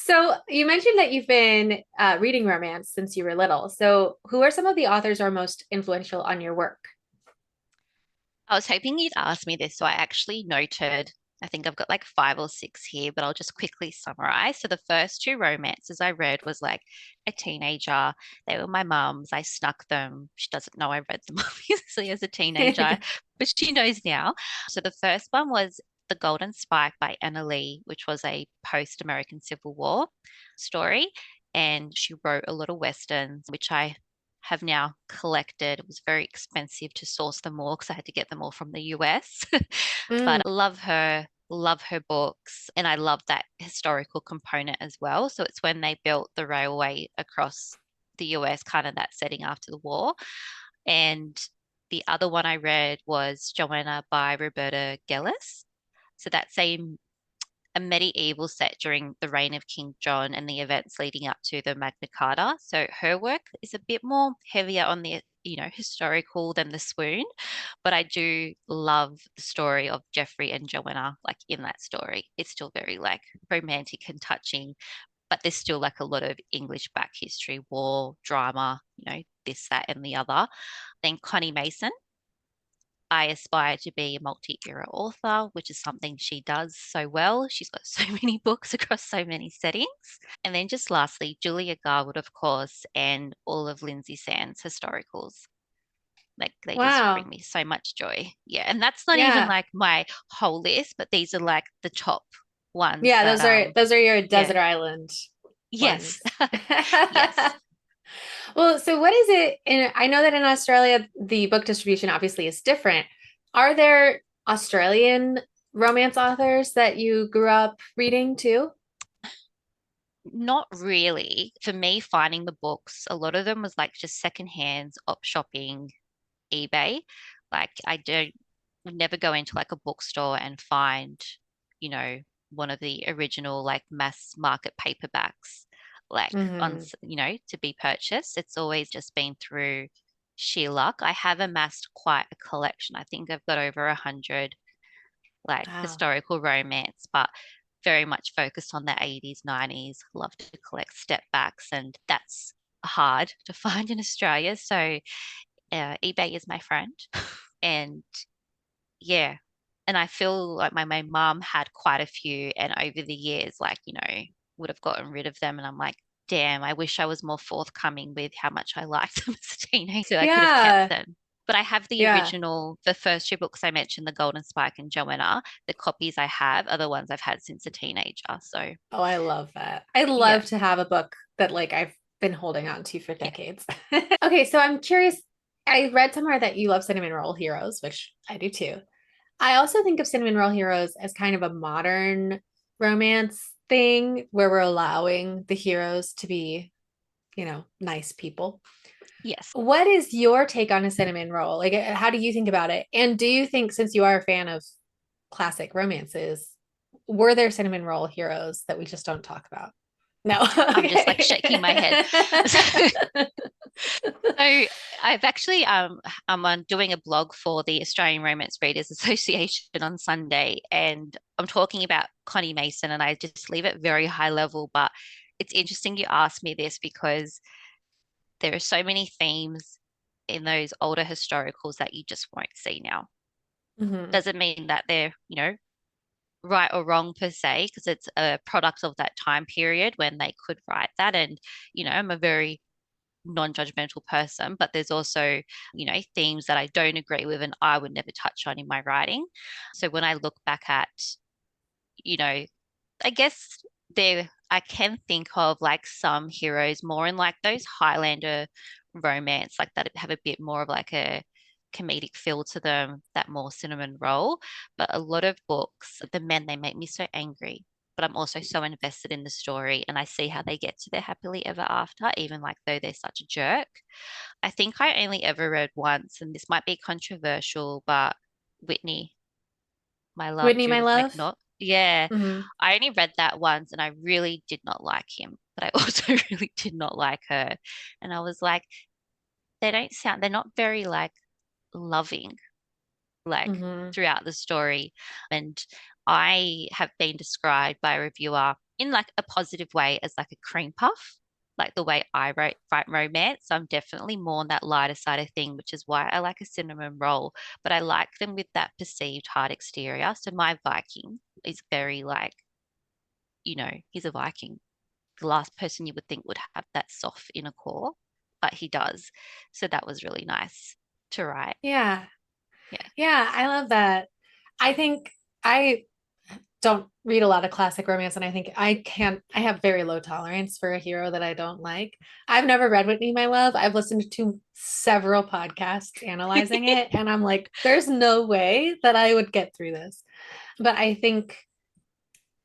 So you mentioned that you've been reading romance since you were little. So who are some of the authors who are most influential on your work? I was hoping you'd ask me this, so I actually noted, I think I've got like five or six here, but I'll just quickly summarize. So the first two romances I read was like a teenager. They were my mum's. I snuck them. She doesn't know I read them obviously as a teenager, but she knows now. So the first one was The Golden Spike by Ana Leigh, which was a post-American Civil War story. And she wrote a lot of westerns, which I have now collected. It was very expensive to source them all because I had to get them all from the US. Mm, But love her books, and I love that historical component as well. So it's when they built the railway across the US, kind of that setting after the war. And the other one I read was Joanna by Roberta Gellis. So that's a medieval set during the reign of King John and the events leading up to the Magna Carta. So her work is a bit more heavier on the historical than the swoon, but I do love the story of Geoffrey and Joanna, like in that story. It's still very like romantic and touching, but there's still like a lot of English back history, war, drama, this, that, and the other. Then Connie Mason, I aspire to be a multi-era author, which is something she does so well. She's got so many books across so many settings. And then just lastly, Julia Garwood, of course, and all of Lindsay Sands' historicals. Like they just wow. bring me so much joy. Yeah. And that's not even Yeah. like my whole list, but these are like the top ones Yeah, that those are your yeah. desert island Yes. ones. Yes. Well, so what is it in I know that in Australia the book distribution obviously is different. Are there Australian romance authors that you grew up reading too? Not really. For me, finding the books, a lot of them was like just secondhand op shopping, eBay. Like I don't never go into like a bookstore and find, you know, one of the original like mass market paperbacks like Hmm. to be purchased. It's always just been through sheer luck. I have amassed quite a collection. I think I've got over 100 like Wow. historical romance, but very much focused on the 80s, 90s. Love to collect step backs, and that's hard to find in Australia. So eBay is my friend. And yeah, and I feel like my mom had quite a few, and over the years, like, would have gotten rid of them. And I'm like, damn, I wish I was more forthcoming with how much I liked them as a teenager. So I could have kept Yeah. them. But I have the Yeah. original, the first two books I mentioned, The Golden Spike and Joanna. The copies I have are the ones I've had since a teenager. So Oh, I love that. I yeah, love to have a book that like I've been holding on to for yeah. decades. Okay, so I'm curious. I read somewhere that you love cinnamon roll heroes, which I do too. I also think of cinnamon roll heroes as kind of a modern romance thing where we're allowing the heroes to be, nice people. Yes. What is your take on a cinnamon roll? Like, how do you think about it? And do you think, since you are a fan of classic romances, were there cinnamon roll heroes that we just don't talk about? No. I'm just like shaking my head. Okay. So I've actually I'm on doing a blog for the Australian Romance Readers Association on Sunday, and I'm talking about Connie Mason, and I just leave it very high level, but it's interesting you asked me this because there are so many themes in those older historicals that you just won't see now. Mhm. Doesn't mean that they're, right or wrong per se, because it's a product of that time period when they could write that. And, I'm a very non-judgmental person, but there's also, themes that I don't agree with and I would never touch on in my writing. So when I look back at, you know, I guess I can think of like some heroes more in like those Highlander romance, like that have a bit more of like a comedic feel to them, that more cinnamon roll. But a lot of books, the men, they make me so angry. But I'm also so invested in the story and I see how they get to their happily ever after, even like though they're such a jerk. I think I only ever read once, and this might be controversial, but Whitney, My Love, Whitney, my Judith love. McNaught. Yeah, Mhm. I only read that once and I really did not like him, but I also really did not like her. And I was like, they're not very like loving, like Mhm. throughout the story. And I have been described by a reviewer in like a positive way as like a cream puff, like the way I write romance. So I'm definitely more on that lighter side of thing, which is why I like a cinnamon roll. But I like them with that perceived hard exterior. So my Viking is very like, he's a Viking. The last person you would think would have that soft inner core, but he does. So that was really nice to write. Yeah. Yeah. Yeah, I love that. I think I don't read a lot of classic romance, and I think I have very low tolerance for a hero that I don't like. I've never read Whitney My Love. I've listened to several podcasts analyzing it, and I'm like, there's no way that I would get through this. But I think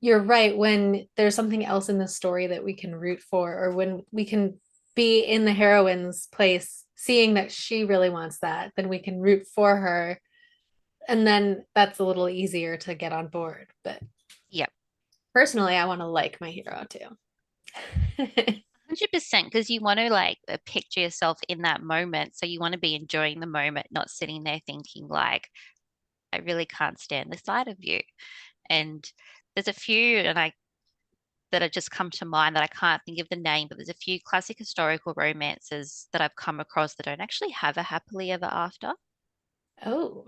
you're right. When there's something else in the story that we can root for, or when we can be in the heroine's place, seeing that she really wants that, then we can root for her. And then that's a little easier to get on board. But Yep. personally, I want to like my hero too. 100% because you want to like picture yourself in that moment. So you want to be enjoying the moment, not sitting there thinking like, I really can't stand the sight of you. And there's a few and I that have just come to mind that I can't think of the name, but there's a few classic historical romances that I've come across that don't actually have a happily ever after, Oh,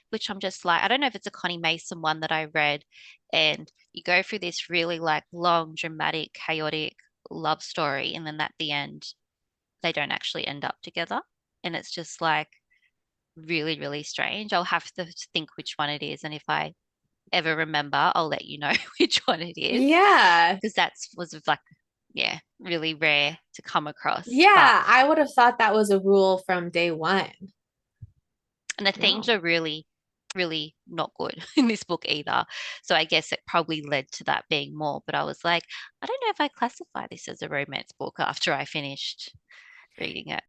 which I'm just like, I don't know if it's a Connie Mason one that I read, and you go through this really like long, dramatic, chaotic love story, and then at the end, they don't actually end up together. And it's just like really, really strange. I'll have to think which one it is. And if I ever remember, I'll let you know which one it is. yeah. Because that's was like, yeah, really rare to come across. But Yeah, I would have thought that was a rule from day one. and the themes No. are really, really not good in this book either. So I guess it probably led to that being more. But I was like, I don't know if I classify this as a romance book after I finished reading it.